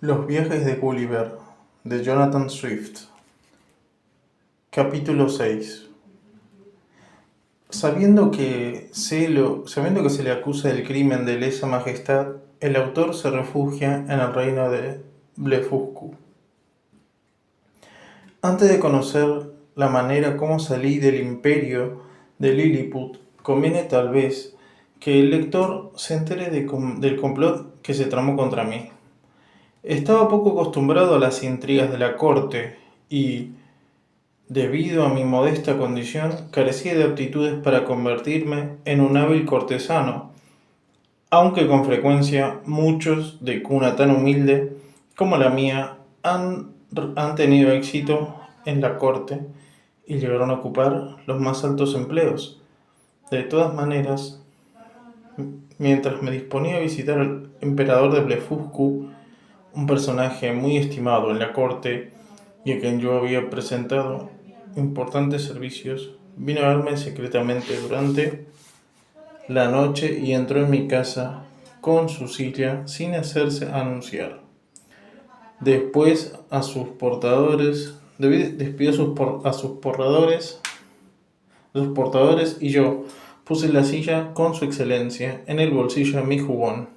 Los viajes de Gulliver, de Jonathan Swift. Capítulo 6. Sabiendo que se le acusa del crimen de lesa majestad, el autor se refugia en el reino de Blefuscu. Antes de conocer la manera como salí del imperio de Lilliput, conviene tal vez que el lector se entere del complot que se tramó contra mí. Estaba poco acostumbrado a las intrigas de la corte y, debido a mi modesta condición, carecía de aptitudes para convertirme en un hábil cortesano, aunque con frecuencia muchos de cuna tan humilde como la mía han tenido éxito en la corte y llegaron a ocupar los más altos empleos. De todas maneras, mientras me disponía a visitar al emperador de Blefuscu, un personaje muy estimado en la corte y a quien yo había presentado importantes servicios, vino a verme secretamente durante la noche y entró en mi casa con su silla sin hacerse anunciar. Después despidió a sus portadores y yo puse la silla con su excelencia en el bolsillo de mi jubón,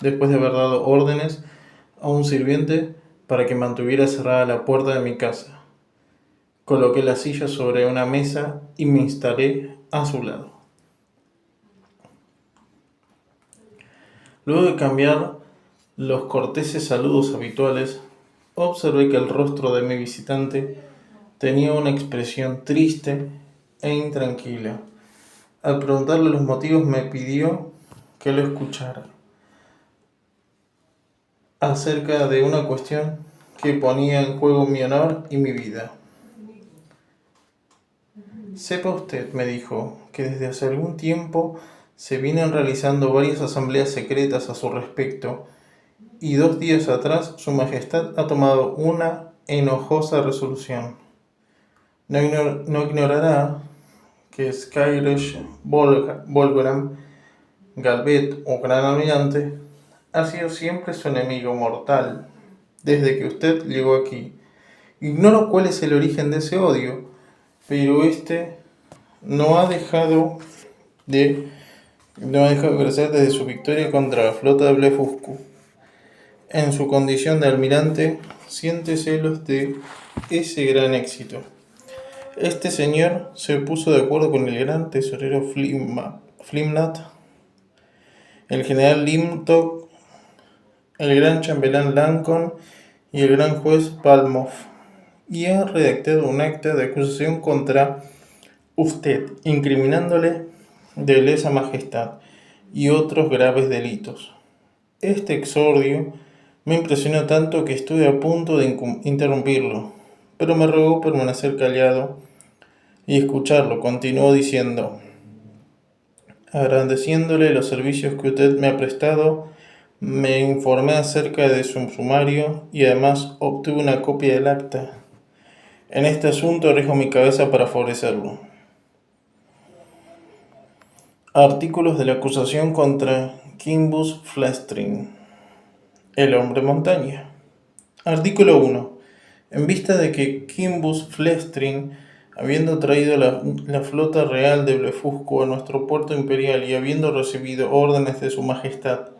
después de haber dado órdenes a un sirviente para que mantuviera cerrada la puerta de mi casa. Coloqué la silla sobre una mesa y me instalé a su lado. Luego de cambiar los corteses saludos habituales, observé que el rostro de mi visitante tenía una expresión triste e intranquila. Al preguntarle los motivos me pidió que lo escuchara acerca de una cuestión que ponía en juego mi honor y mi vida. Sepa usted, me dijo, que desde hace algún tiempo se vienen realizando varias asambleas secretas a su respecto, y 2 días atrás su majestad ha tomado una enojosa resolución. No ignorará que Skyresh Bolgram, Galvet o Gran Almirante ha sido siempre su enemigo mortal desde que usted llegó aquí. Ignoro cuál es el origen de ese odio, pero este no ha dejado de crecer desde su victoria contra la flota de Blefuscu. En su condición de almirante, siente celos de ese gran éxito. Este señor se puso de acuerdo con el gran tesorero Flimnat, el general Limtok, el gran chambelán Lancon y el gran juez Palmoff, y ha redactado un acta de acusación contra usted, incriminándole de lesa majestad y otros graves delitos. Este exordio me impresionó tanto que estuve a punto de interrumpirlo, pero me rogó permanecer callado y escucharlo. Continuó diciendo: agradeciéndole los servicios que usted me ha prestado, me informé acerca de su sumario y además obtuve una copia del acta. En este asunto arriesgo mi cabeza para favorecerlo. Artículos de la acusación contra Quimbus Flestring, el hombre montaña. Artículo 1. En vista de que Quimbus Flestring, habiendo traído la flota real de Blefuscu a nuestro puerto imperial y habiendo recibido órdenes de su majestad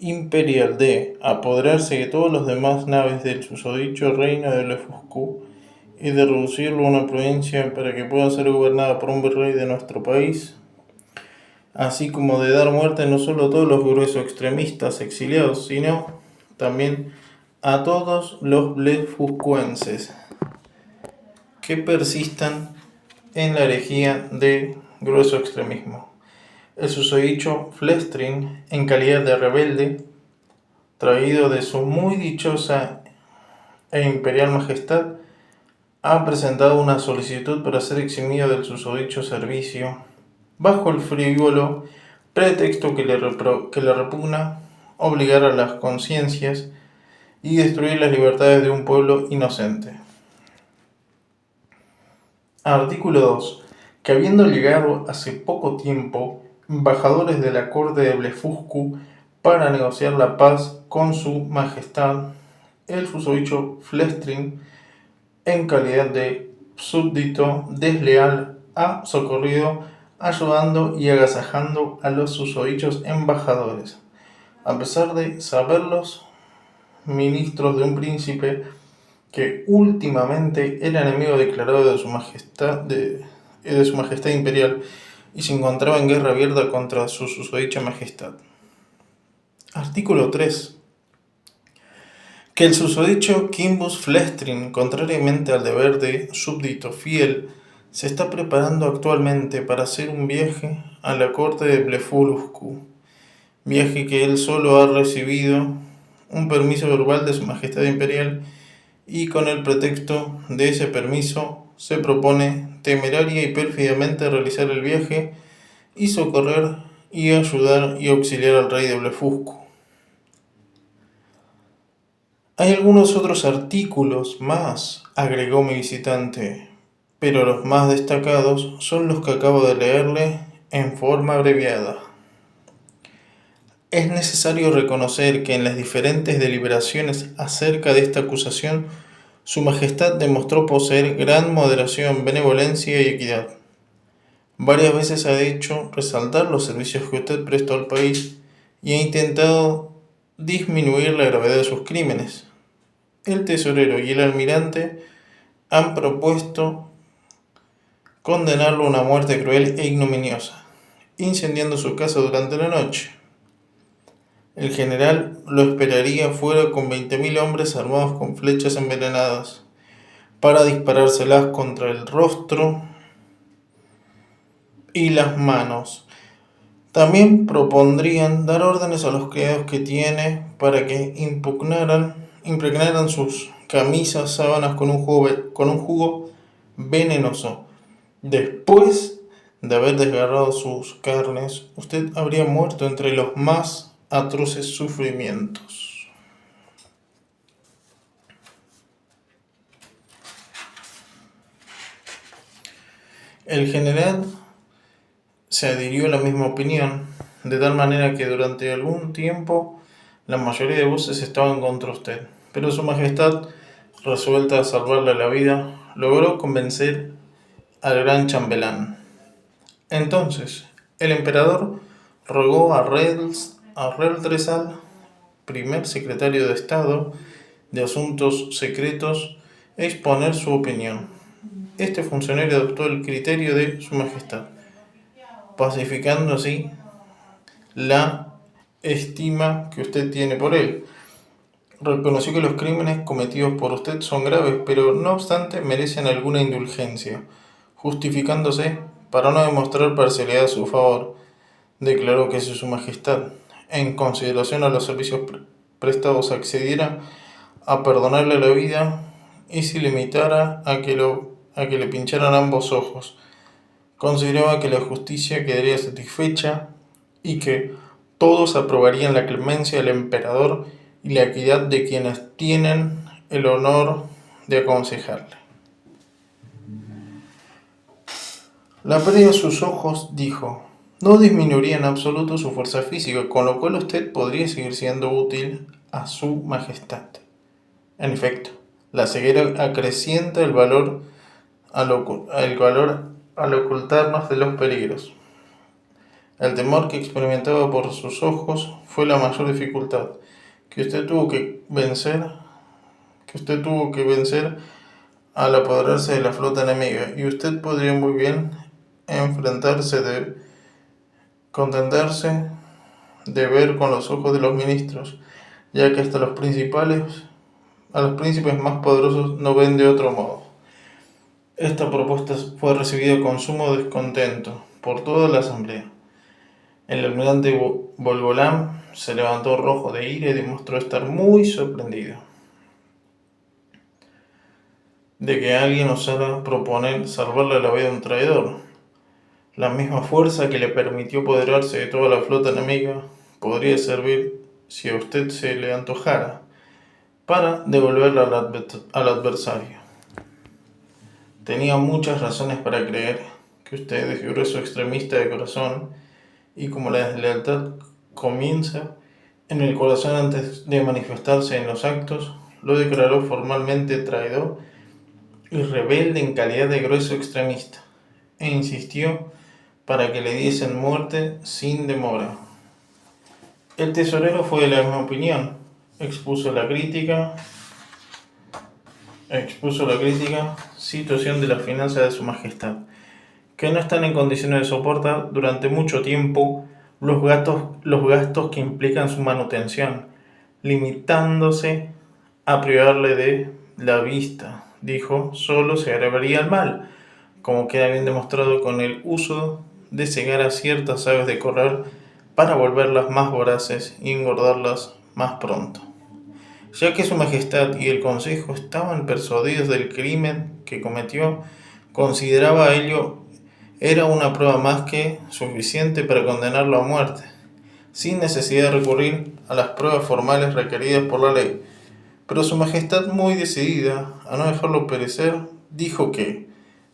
imperial de apoderarse de todas las demás naves del susodicho reino de Blefuscu y de reducirlo a una provincia para que pueda ser gobernada por un virrey de nuestro país, así como de dar muerte no solo a todos los gruesos extremistas exiliados, sino también a todos los blefuscuenses que persistan en la herejía de grueso extremismo. El susodicho Flestring, en calidad de rebelde, traído de su muy dichosa e imperial majestad, ha presentado una solicitud para ser eximido del susodicho servicio, bajo el frívolo pretexto que le repugna obligar a las conciencias y destruir las libertades de un pueblo inocente. Artículo 2. Que habiendo llegado hace poco tiempo embajadores de la corte de Blefuscu para negociar la paz con su majestad, el susodicho Flestrin, en calidad de súbdito desleal, ha socorrido, ayudando y agasajando a los susodichos embajadores, a pesar de saberlos ministros de un príncipe que últimamente era enemigo declarado de su majestad imperial y se encontraba en guerra abierta contra su susodicha majestad. Artículo 3. Que el susodicho Quimbus Flestrin, contrariamente al deber de súbdito fiel, se está preparando actualmente para hacer un viaje a la corte de Blefuscu, viaje que él solo ha recibido un permiso verbal de su majestad imperial, y con el pretexto de ese permiso se propone temeraria y pérfidamente realizar el viaje y socorrer y ayudar y auxiliar al rey de Blefuscu. Hay algunos otros artículos más, agregó mi visitante, pero los más destacados son los que acabo de leerle en forma abreviada. Es necesario reconocer que en las diferentes deliberaciones acerca de esta acusación, Su Majestad demostró poseer gran moderación, benevolencia y equidad. Varias veces ha hecho resaltar los servicios que usted prestó al país y ha intentado disminuir la gravedad de sus crímenes. El tesorero y el almirante han propuesto condenarlo a una muerte cruel e ignominiosa, incendiando su casa durante la noche. El general lo esperaría fuera con 20.000 hombres armados con flechas envenenadas para disparárselas contra el rostro y las manos. También propondrían dar órdenes a los criados que tiene para que impregnaran sus camisas, sábanas con un jugo venenoso. Después de haber desgarrado sus carnes, usted habría muerto entre los más atroces sufrimientos. El general se adhirió a la misma opinión, de tal manera que durante algún tiempo la mayoría de voces estaban contra usted, pero su majestad, resuelta a salvarle la vida, logró convencer al gran chambelán. Entonces, el emperador rogó a Reldresal, primer secretario de Estado de Asuntos Secretos, exponer su opinión. Este funcionario adoptó el criterio de Su Majestad, pacificando así la estima que usted tiene por él. Reconoció que los crímenes cometidos por usted son graves, pero no obstante merecen alguna indulgencia. Justificándose, para no demostrar parcialidad a su favor, declaró que si Su Majestad, en consideración a los servicios prestados, accediera a perdonarle la vida y se limitara a que le pincharan ambos ojos, consideraba que la justicia quedaría satisfecha y que todos aprobarían la clemencia del emperador y la equidad de quienes tienen el honor de aconsejarle. La pérdida de sus ojos, dijo, no disminuiría en absoluto su fuerza física, con lo cual usted podría seguir siendo útil a Su Majestad. En efecto, la ceguera acrecienta el valor al ocultarnos de los peligros. El temor que experimentaba por sus ojos fue la mayor dificultad que usted tuvo que vencer al apoderarse de la flota enemiga, y usted podría muy bien contentarse de ver con los ojos de los ministros, ya que hasta a los príncipes más poderosos no ven de otro modo. Esta propuesta fue recibida con sumo descontento por toda la asamblea. El almirante Bolbolán se levantó rojo de ira y demostró estar muy sorprendido de que alguien osara proponer salvarle la vida a un traidor. La misma fuerza que le permitió apoderarse de toda la flota enemiga podría servir, si a usted se le antojara, para devolverla al adversario. Tenía muchas razones para creer que usted es grueso extremista de corazón, y como la deslealtad comienza en el corazón antes de manifestarse en los actos, lo declaró formalmente traidor y rebelde en calidad de grueso extremista, e insistió para que le diesen muerte sin demora. El tesorero fue de la misma opinión, expuso la crítica situación de las finanzas de su majestad, que no están en condiciones de soportar durante mucho tiempo los gastos que implican su manutención, limitándose a privarle de la vista. Dijo, solo se agravaría el mal, como queda bien demostrado con el uso de cegar a ciertas aves de corral para volverlas más voraces y engordarlas más pronto. Ya que su majestad y el consejo estaban persuadidos del crimen que cometió, consideraba ello era una prueba más que suficiente para condenarlo a muerte, sin necesidad de recurrir a las pruebas formales requeridas por la ley. Pero su majestad, muy decidida a no dejarlo perecer, dijo que,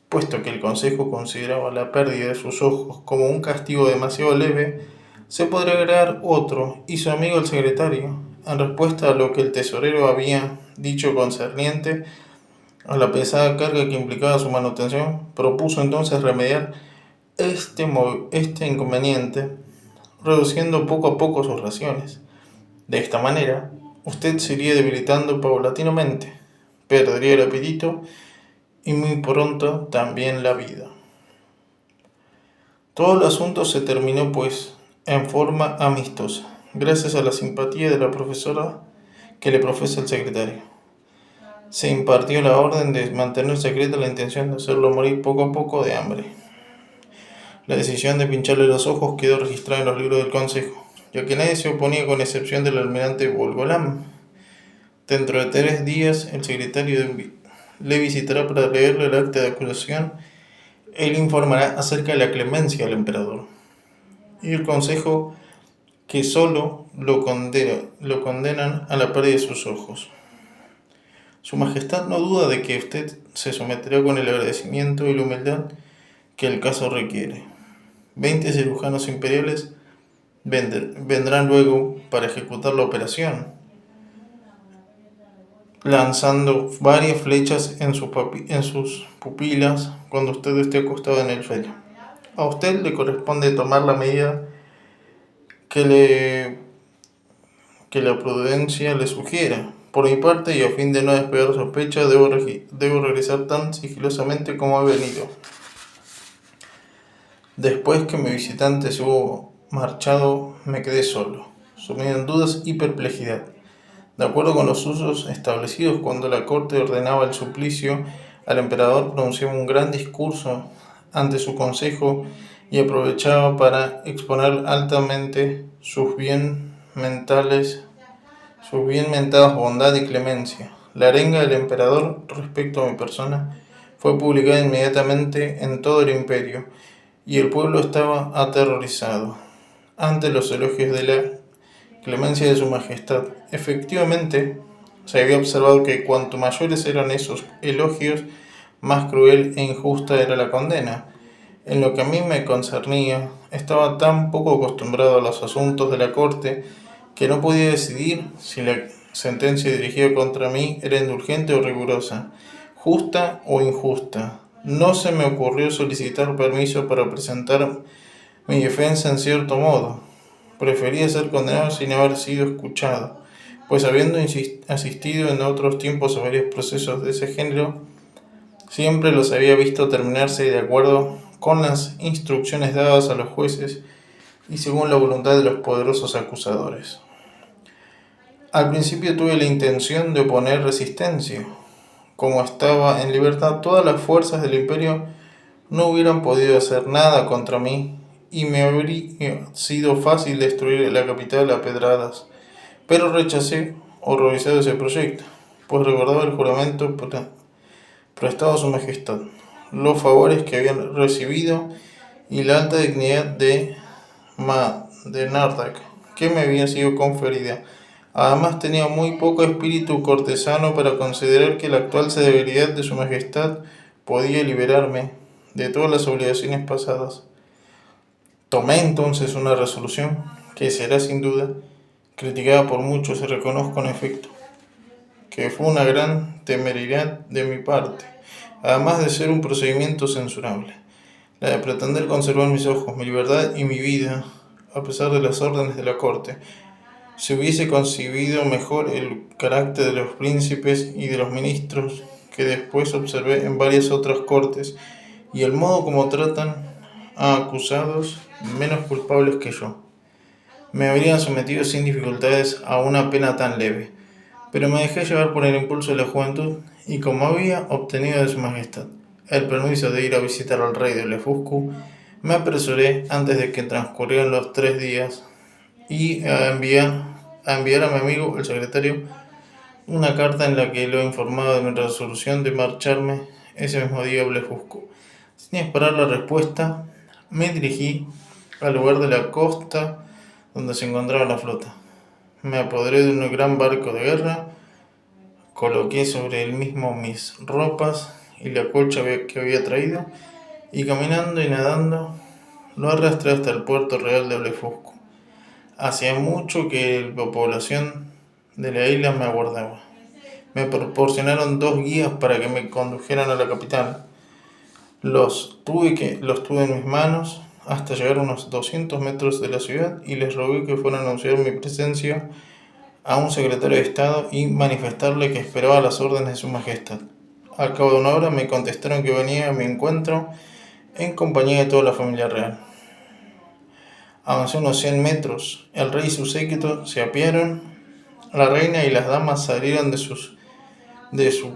puesto que el consejo consideraba la pérdida de sus ojos como un castigo demasiado leve, se podría agregar otro, y su amigo el secretario, en respuesta a lo que el tesorero había dicho concerniente a la pesada carga que implicaba su manutención, propuso entonces remediar este inconveniente, reduciendo poco a poco sus raciones. De esta manera, usted se iría debilitando paulatinamente, perdería el apetito y muy pronto también la vida. Todo el asunto se terminó, pues, en forma amistosa, gracias a la simpatía de la profesora que le profesa el secretario. Se impartió la orden de mantener secreta la intención de hacerlo morir poco a poco de hambre. La decisión de pincharle los ojos quedó registrada en los libros del consejo, ya que nadie se oponía con excepción del almirante Volgolam. Dentro de 3 días el secretario le visitará para leerle el acta de acusación. Él informará acerca de la clemencia del emperador y el consejo que solo lo condenan a la pérdida de sus ojos. Su majestad no duda de que usted se someterá con el agradecimiento y la humildad que el caso requiere. 20 cirujanos imperiales vendrán luego para ejecutar la operación, lanzando varias flechas en sus pupilas cuando usted esté acostado en el suelo. A usted le corresponde tomar la medida que la prudencia le sugiera. Por mi parte, y a fin de no despegar sospechas, debo regresar tan sigilosamente como he venido. Después que mi visitante se hubo marchado, me quedé solo, sumido en dudas y perplejidad. De acuerdo con los usos establecidos, cuando la corte ordenaba el suplicio, al emperador pronunciaba un gran discurso ante su consejo y aprovechaba para exponer altamente sus bien mentadas bondad y clemencia. La arenga del emperador respecto a mi persona fue publicada inmediatamente en todo el imperio, y el pueblo estaba aterrorizado ante los elogios de la clemencia de su majestad. Efectivamente, se había observado que cuanto mayores eran esos elogios, más cruel e injusta era la condena. En lo que a mí me concernía, estaba tan poco acostumbrado a los asuntos de la corte que no podía decidir si la sentencia dirigida contra mí era indulgente o rigurosa, justa o injusta. No se me ocurrió solicitar permiso para presentar mi defensa en cierto modo. Prefería ser condenado sin haber sido escuchado, pues habiendo asistido en otros tiempos a varios procesos de ese género, siempre los había visto terminarse de acuerdo con las instrucciones dadas a los jueces y según la voluntad de los poderosos acusadores. Al principio tuve la intención de oponer resistencia. Como estaba en libertad, todas las fuerzas del imperio no hubieran podido hacer nada contra mí y me habría sido fácil destruir la capital a pedradas. Pero rechacé, horrorizado, ese proyecto, pues recordaba el juramento prestado a su majestad, los favores que habían recibido y la alta dignidad de Nardak que me había sido conferida. Además tenía muy poco espíritu cortesano para considerar que la actual severidad de su majestad podía liberarme de todas las obligaciones pasadas. Tomé entonces una resolución que será sin duda criticada por muchos, y reconozco en efecto que fue una gran temeridad de mi parte, además de ser un procedimiento censurable, la de pretender conservar mis ojos, mi libertad y mi vida, a pesar de las órdenes de la corte. Si hubiese concebido mejor el carácter de los príncipes y de los ministros que después observé en varias otras cortes, y el modo como tratan a acusados menos culpables que yo, me habrían sometido sin dificultades a una pena tan leve. Pero me dejé llevar por el impulso de la juventud, y como había obtenido de su majestad el permiso de ir a visitar al rey de Blefuscu, me apresuré antes de que transcurrieran los 3 días y a enviar a mi amigo el secretario una carta en la que lo informaba de mi resolución de marcharme ese mismo día a Blefuscu. Sin esperar la respuesta, me dirigí al lugar de la costa donde se encontraba la flota. Me apoderé de un gran barco de guerra, coloqué sobre él mismo mis ropas y la colcha que había traído, y caminando y nadando lo arrastré hasta el puerto real de Blefuscu. Hacía mucho que la población de la isla me aguardaba. Me proporcionaron 2 guías para que me condujeran a la capital. Los tuve en mis manos hasta llegar a unos 200 metros de la ciudad, y les rogué que fueran a anunciar mi presencia a un secretario de Estado y manifestarle que esperaba las órdenes de su majestad. Al cabo de una hora me contestaron que venía a mi encuentro en compañía de toda la familia real. Avancé unos 100 metros. El rey y su séquito se apearon. La reina y las damas salieron de sus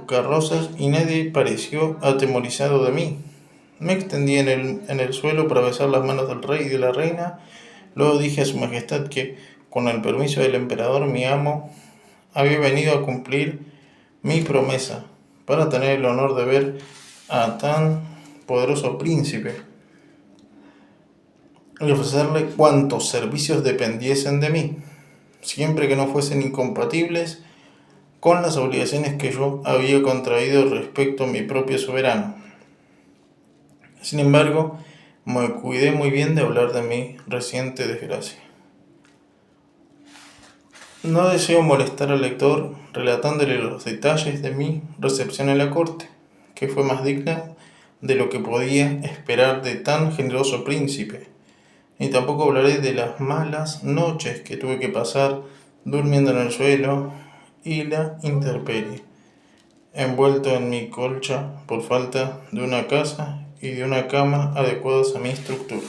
carrozas, y nadie pareció atemorizado de mí. Me extendí en el suelo para besar las manos del rey y de la reina. Luego dije a su majestad que, con el permiso del emperador, mi amo, había venido a cumplir mi promesa para tener el honor de ver a tan poderoso príncipe y ofrecerle cuantos servicios dependiesen de mí, siempre que no fuesen incompatibles con las obligaciones que yo había contraído respecto a mi propio soberano. Sin embargo, me cuidé muy bien de hablar de mi reciente desgracia. No deseo molestar al lector relatándole los detalles de mi recepción en la corte, que fue más digna de lo que podía esperar de tan generoso príncipe, ni tampoco hablaré de las malas noches que tuve que pasar durmiendo en el suelo y la intemperie, envuelto en mi colcha por falta de una casa y de una cama adecuadas a mi estructura.